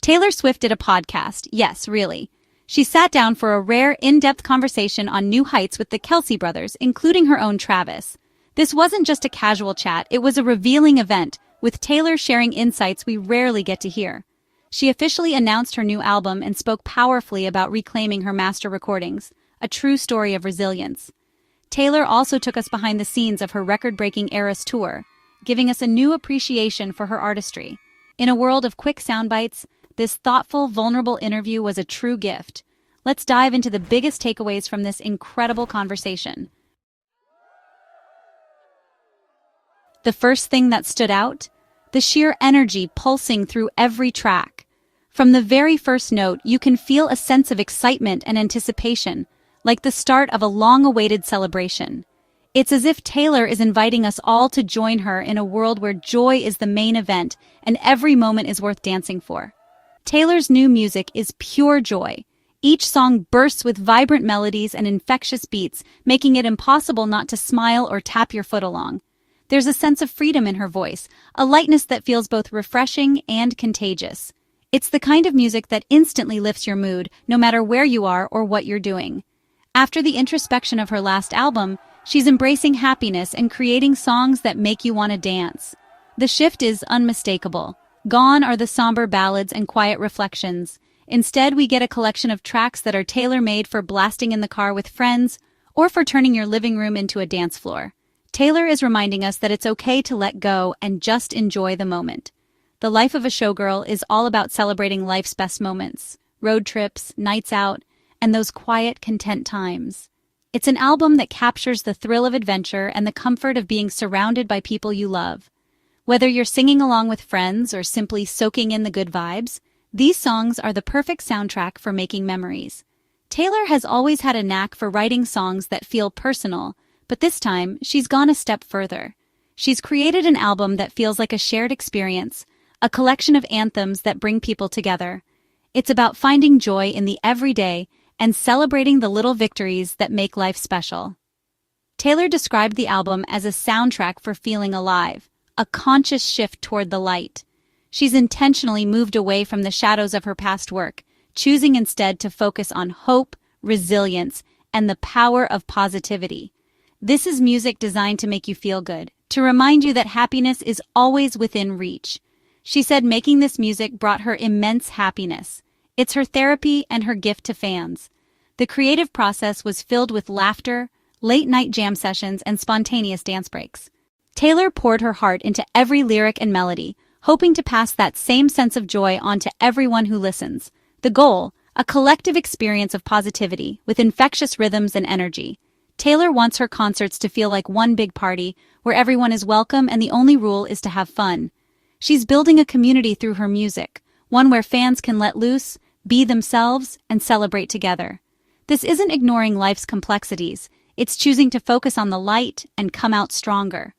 Taylor Swift did a podcast, yes, really. She sat down for a rare, in-depth conversation on new heights with the Kelce brothers, including her own Travis. This wasn't just a casual chat, it was a revealing event, with Taylor sharing insights we rarely get to hear. She officially announced her new album and spoke powerfully about reclaiming her master recordings, a true story of resilience. Taylor also took us behind the scenes of her record-breaking Eras tour, giving us a new appreciation for her artistry. In a world of quick soundbites, this thoughtful, vulnerable interview was a true gift. Let's dive into the biggest takeaways from this incredible conversation. The first thing that stood out? The sheer energy pulsing through every track. From the very first note, you can feel a sense of excitement and anticipation, like the start of a long-awaited celebration. It's as if Taylor is inviting us all to join her in a world where joy is the main event and every moment is worth dancing for. Taylor's new music is pure joy. Each song bursts with vibrant melodies and infectious beats, making it impossible not to smile or tap your foot along. There's a sense of freedom in her voice, a lightness that feels both refreshing and contagious. It's the kind of music that instantly lifts your mood, no matter where you are or what you're doing. After the introspection of her last album, she's embracing happiness and creating songs that make you want to dance. The shift is unmistakable. Gone are the somber ballads and quiet reflections. Instead, we get a collection of tracks that are tailor-made for blasting in the car with friends or for turning your living room into a dance floor. Taylor is reminding us that it's okay to let go and just enjoy the moment. The life of a showgirl is all about celebrating life's best moments, road trips, nights out, and those quiet, content times. It's an album that captures the thrill of adventure and the comfort of being surrounded by people you love. Whether you're singing along with friends or simply soaking in the good vibes, these songs are the perfect soundtrack for making memories. Taylor has always had a knack for writing songs that feel personal, but this time she's gone a step further. She's created an album that feels like a shared experience, a collection of anthems that bring people together. It's about finding joy in the everyday and celebrating the little victories that make life special. Taylor described the album as a soundtrack for feeling alive, a conscious shift toward the light. She's intentionally moved away from the shadows of her past work, choosing instead to focus on hope, resilience, and the power of positivity. This is music designed to make you feel good, to remind you that happiness is always within reach. She said making this music brought her immense happiness. It's her therapy and her gift to fans. The creative process was filled with laughter, late-night jam sessions, and spontaneous dance breaks. Taylor poured her heart into every lyric and melody, hoping to pass that same sense of joy on to everyone who listens. The goal, a collective experience of positivity with infectious rhythms and energy. Taylor wants her concerts to feel like one big party where everyone is welcome and the only rule is to have fun. She's building a community through her music, one where fans can let loose, be themselves, and celebrate together. This isn't ignoring life's complexities, it's choosing to focus on the light and come out stronger.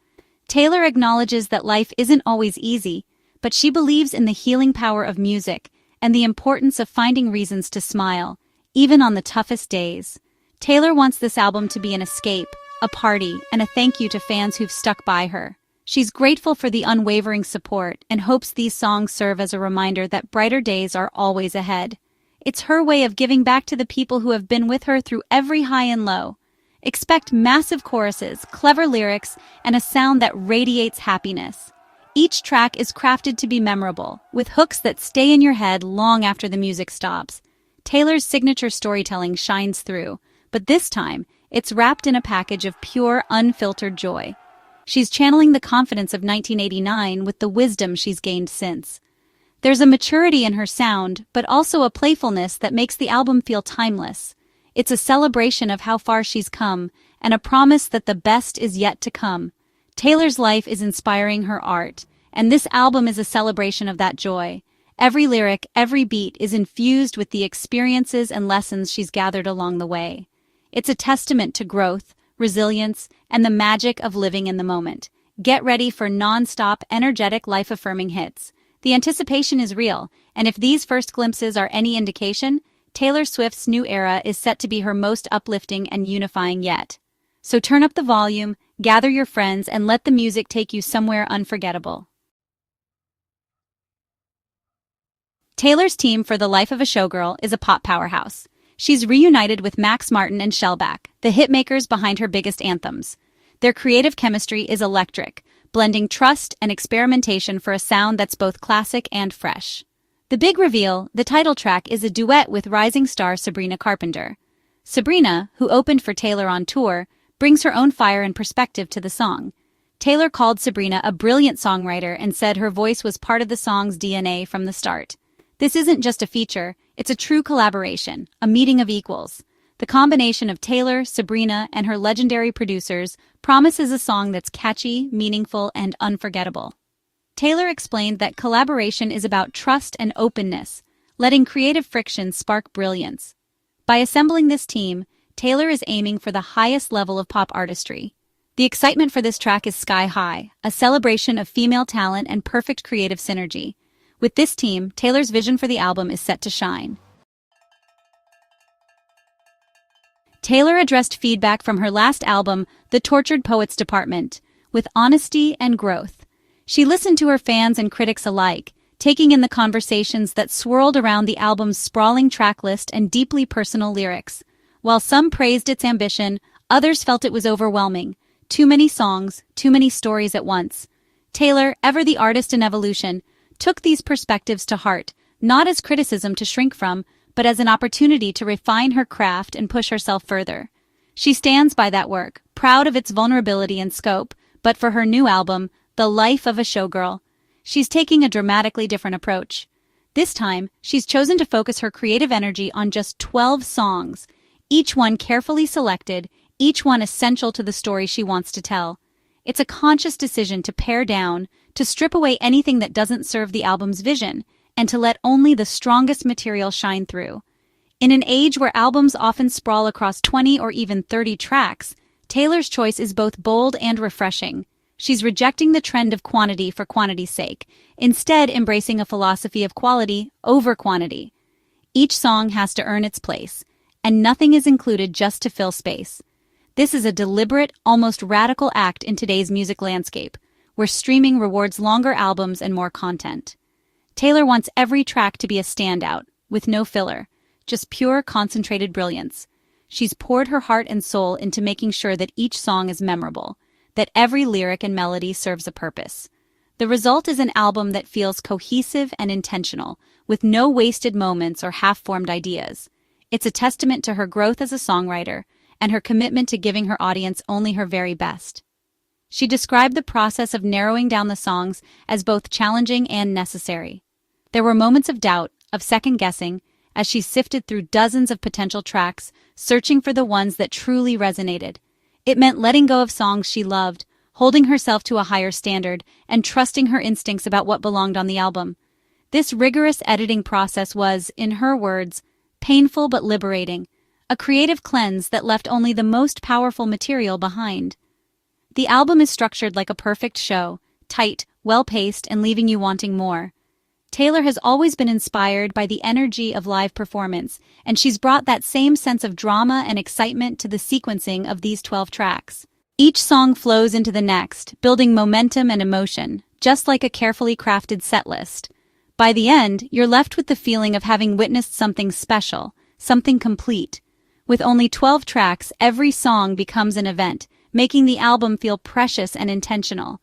Taylor acknowledges that life isn't always easy, but she believes in the healing power of music and the importance of finding reasons to smile, even on the toughest days. Taylor wants this album to be an escape, a party, and a thank you to fans who've stuck by her. She's grateful for the unwavering support and hopes these songs serve as a reminder that brighter days are always ahead. It's her way of giving back to the people who have been with her through every high and low. Expect massive choruses, clever lyrics, and a sound that radiates happiness. Each track is crafted to be memorable, with hooks that stay in your head long after the music stops. Taylor's signature storytelling shines through, but this time, it's wrapped in a package of pure, unfiltered joy. She's channeling the confidence of 1989 with the wisdom she's gained since. There's a maturity in her sound, but also a playfulness that makes the album feel timeless. It's a celebration of how far she's come, and a promise that the best is yet to come. Taylor's life is inspiring her art, and this album is a celebration of that joy. Every lyric, every beat is infused with the experiences and lessons she's gathered along the way. It's a testament to growth, resilience, and the magic of living in the moment. Get ready for non-stop, energetic, life-affirming hits. The anticipation is real, and if these first glimpses are any indication, Taylor Swift's new era is set to be her most uplifting and unifying yet. So turn up the volume, gather your friends, and let the music take you somewhere unforgettable. Taylor's team for The Life of a Showgirl is a pop powerhouse. She's reunited with Max Martin and Shellback, the hitmakers behind her biggest anthems. Their creative chemistry is electric, blending trust and experimentation for a sound that's both classic and fresh. The big reveal, the title track, is a duet with rising star Sabrina Carpenter. Sabrina, who opened for Taylor on tour, brings her own fire and perspective to the song. Taylor called Sabrina a brilliant songwriter and said her voice was part of the song's DNA from the start. This isn't just a feature, it's a true collaboration, a meeting of equals. The combination of Taylor, Sabrina, and her legendary producers promises a song that's catchy, meaningful, and unforgettable. Taylor explained that collaboration is about trust and openness, letting creative friction spark brilliance. By assembling this team, Taylor is aiming for the highest level of pop artistry. The excitement for this track is sky high, a celebration of female talent and perfect creative synergy. With this team, Taylor's vision for the album is set to shine. Taylor addressed feedback from her last album, The Tortured Poets Department, with honesty and growth. She listened to her fans and critics alike, taking in the conversations that swirled around the album's sprawling track list and deeply personal lyrics. While some praised its ambition, others felt it was overwhelming. Too many songs, too many stories at once. Taylor, ever the artist in evolution, took these perspectives to heart, not as criticism to shrink from, but as an opportunity to refine her craft and push herself further. She stands by that work, proud of its vulnerability and scope, but for her new album, The Life of a Showgirl, she's taking a dramatically different approach. This time, she's chosen to focus her creative energy on just 12 songs, each one carefully selected, each one essential to the story she wants to tell. It's a conscious decision to pare down, to strip away anything that doesn't serve the album's vision, and to let only the strongest material shine through. In an age where albums often sprawl across 20 or even 30 tracks, Taylor's choice is both bold and refreshing. She's rejecting the trend of quantity for quantity's sake, instead embracing a philosophy of quality over quantity. Each song has to earn its place, and nothing is included just to fill space. This is a deliberate, almost radical act in today's music landscape, where streaming rewards longer albums and more content. Taylor wants every track to be a standout, with no filler, just pure, concentrated brilliance. She's poured her heart and soul into making sure that each song is memorable, that every lyric and melody serves a purpose. The result is an album that feels cohesive and intentional, with no wasted moments or half-formed ideas. It's a testament to her growth as a songwriter and her commitment to giving her audience only her very best. She described the process of narrowing down the songs as both challenging and necessary. There were moments of doubt, of second-guessing, as she sifted through dozens of potential tracks, searching for the ones that truly resonated. It meant letting go of songs she loved, holding herself to a higher standard, and trusting her instincts about what belonged on the album. This rigorous editing process was, in her words, painful but liberating, a creative cleanse that left only the most powerful material behind. The album is structured like a perfect show, tight, well-paced, and leaving you wanting more. Taylor has always been inspired by the energy of live performance, and she's brought that same sense of drama and excitement to the sequencing of these 12 tracks. Each song flows into the next, building momentum and emotion, just like a carefully crafted setlist. By the end, you're left with the feeling of having witnessed something special, something complete. With only 12 tracks, every song becomes an event, making the album feel precious and intentional.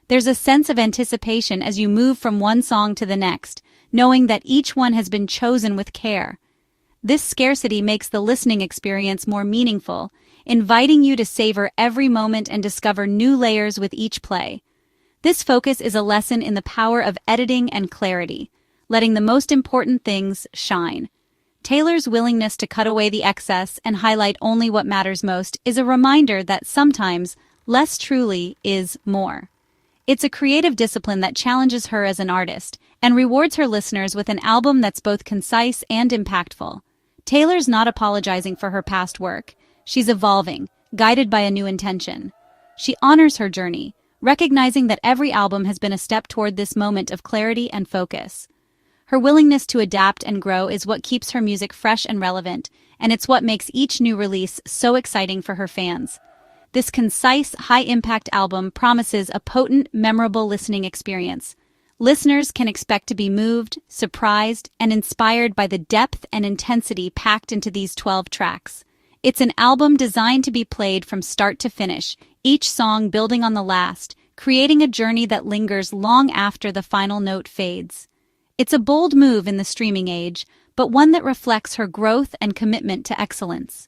There's a sense of anticipation as you move from one song to the next, knowing that each one has been chosen with care. This scarcity makes the listening experience more meaningful, inviting you to savor every moment and discover new layers with each play. This focus is a lesson in the power of editing and clarity, letting the most important things shine. Taylor's willingness to cut away the excess and highlight only what matters most is a reminder that sometimes less truly is more. It's a creative discipline that challenges her as an artist and rewards her listeners with an album that's both concise and impactful. Taylor's not apologizing for her past work. She's evolving, guided by a new intention. She honors her journey, recognizing that every album has been a step toward this moment of clarity and focus. Her willingness to adapt and grow is what keeps her music fresh and relevant, and it's what makes each new release so exciting for her fans. This concise, high-impact album promises a potent, memorable listening experience. Listeners can expect to be moved, surprised, and inspired by the depth and intensity packed into these 12 tracks. It's an album designed to be played from start to finish, each song building on the last, creating a journey that lingers long after the final note fades. It's a bold move in the streaming age, but one that reflects her growth and commitment to excellence.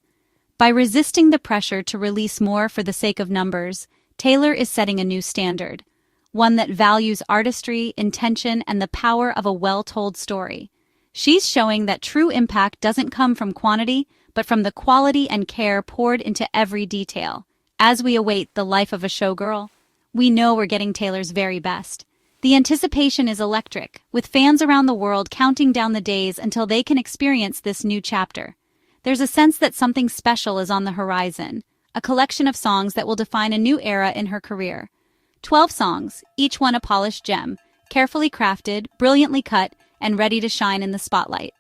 By resisting the pressure to release more for the sake of numbers, Taylor is setting a new standard, one that values artistry, intention, and the power of a well-told story. She's showing that true impact doesn't come from quantity, but from the quality and care poured into every detail. As we await The Life of a Showgirl, we know we're getting Taylor's very best. The anticipation is electric, with fans around the world counting down the days until they can experience this new chapter. There's a sense that something special is on the horizon, a collection of songs that will define a new era in her career. 12 songs, each one a polished gem, carefully crafted, brilliantly cut, and ready to shine in the spotlight.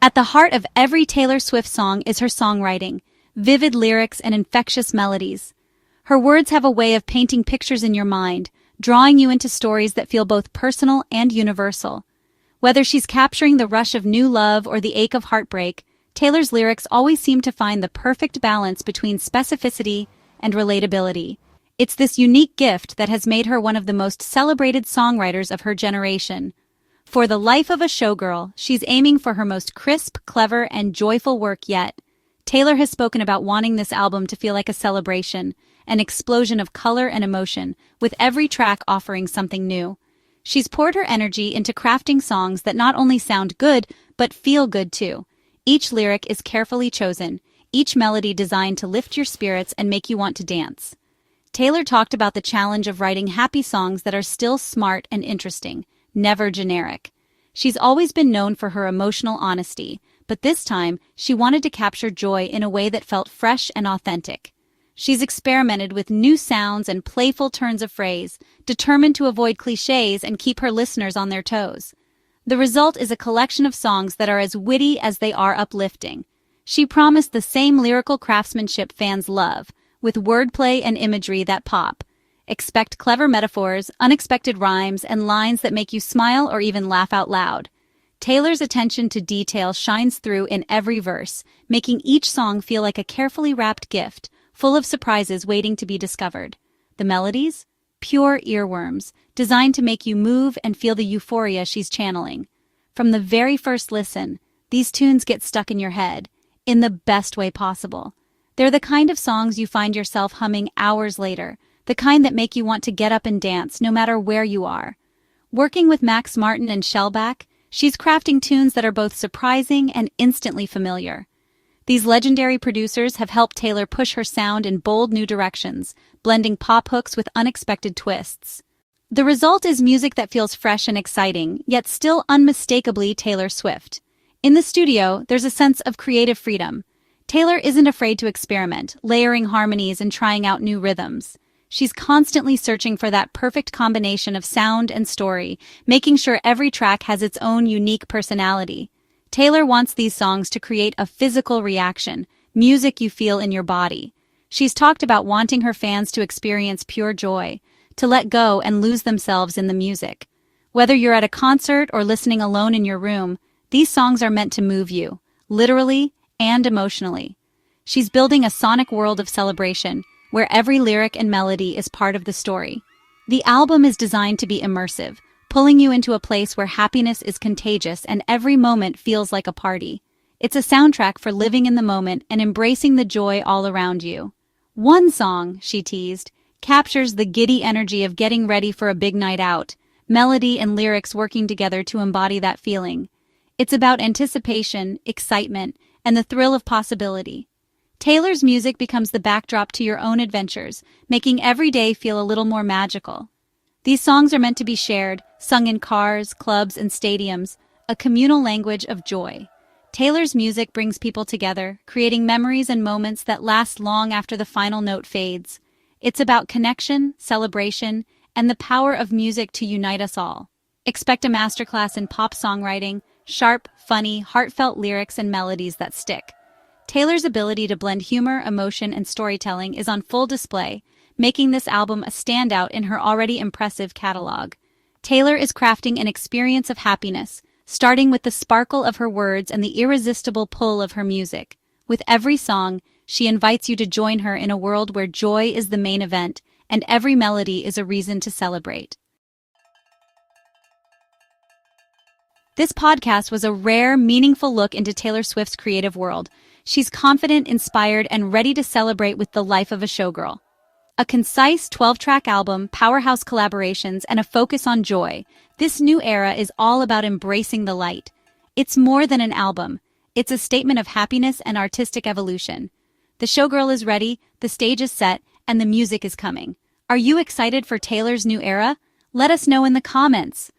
At the heart of every Taylor Swift song is her songwriting, vivid lyrics and infectious melodies. Her words have a way of painting pictures in your mind, drawing you into stories that feel both personal and universal. Whether she's capturing the rush of new love or the ache of heartbreak, Taylor's lyrics always seem to find the perfect balance between specificity and relatability. It's this unique gift that has made her one of the most celebrated songwriters of her generation. For The Life of a Showgirl, she's aiming for her most crisp, clever, and joyful work yet. Taylor has spoken about wanting this album to feel like a celebration, an explosion of color and emotion, with every track offering something new. She's poured her energy into crafting songs that not only sound good, but feel good too. Each lyric is carefully chosen, each melody designed to lift your spirits and make you want to dance. Taylor talked about the challenge of writing happy songs that are still smart and interesting, never generic. She's always been known for her emotional honesty, but this time she wanted to capture joy in a way that felt fresh and authentic. She's experimented with new sounds and playful turns of phrase, determined to avoid cliches and keep her listeners on their toes. The result is a collection of songs that are as witty as they are uplifting. She promised the same lyrical craftsmanship fans love, with wordplay and imagery that pop. Expect clever metaphors, unexpected rhymes, and lines that make you smile or even laugh out loud. Taylor's attention to detail shines through in every verse, making each song feel like a carefully wrapped gift, full of surprises waiting to be discovered. The melodies? Pure earworms, designed to make you move and feel the euphoria she's channeling. From the very first listen, these tunes get stuck in your head, in the best way possible. They're the kind of songs you find yourself humming hours later, the kind that make you want to get up and dance no matter where you are. Working with Max Martin and Shellback, she's crafting tunes that are both surprising and instantly familiar. These legendary producers have helped Taylor push her sound in bold new directions, blending pop hooks with unexpected twists. The result is music that feels fresh and exciting, yet still unmistakably Taylor Swift. In the studio, there's a sense of creative freedom. Taylor isn't afraid to experiment, layering harmonies and trying out new rhythms. She's constantly searching for that perfect combination of sound and story, making sure every track has its own unique personality. Taylor wants these songs to create a physical reaction, music you feel in your body. She's talked about wanting her fans to experience pure joy, to let go and lose themselves in the music. Whether you're at a concert or listening alone in your room, these songs are meant to move you, literally and emotionally. She's building a sonic world of celebration, where every lyric and melody is part of the story. The album is designed to be immersive, pulling you into a place where happiness is contagious and every moment feels like a party. It's a soundtrack for living in the moment and embracing the joy all around you. One song, she teased, captures the giddy energy of getting ready for a big night out, melody and lyrics working together to embody that feeling. It's about anticipation, excitement, and the thrill of possibility. Taylor's music becomes the backdrop to your own adventures, making every day feel a little more magical. These songs are meant to be shared, sung in cars, clubs, and stadiums, a communal language of joy. Taylor's music brings people together, creating memories and moments that last long after the final note fades. It's about connection, celebration, and the power of music to unite us all. Expect a masterclass in pop songwriting, sharp, funny, heartfelt lyrics and melodies that stick. Taylor's ability to blend humor, emotion, and storytelling is on full display, making this album a standout in her already impressive catalog. Taylor is crafting an experience of happiness, starting with the sparkle of her words and the irresistible pull of her music. With every song, she invites you to join her in a world where joy is the main event, and every melody is a reason to celebrate. This podcast was a rare, meaningful look into Taylor Swift's creative world. She's confident, inspired, and ready to celebrate with the life of a showgirl. A concise 12-track album, powerhouse collaborations, and a focus on joy, this new era is all about embracing the light. It's more than an album. It's a statement of happiness and artistic evolution. The showgirl is ready, the stage is set, and the music is coming. Are you excited for Taylor's new era? Let us know in the comments.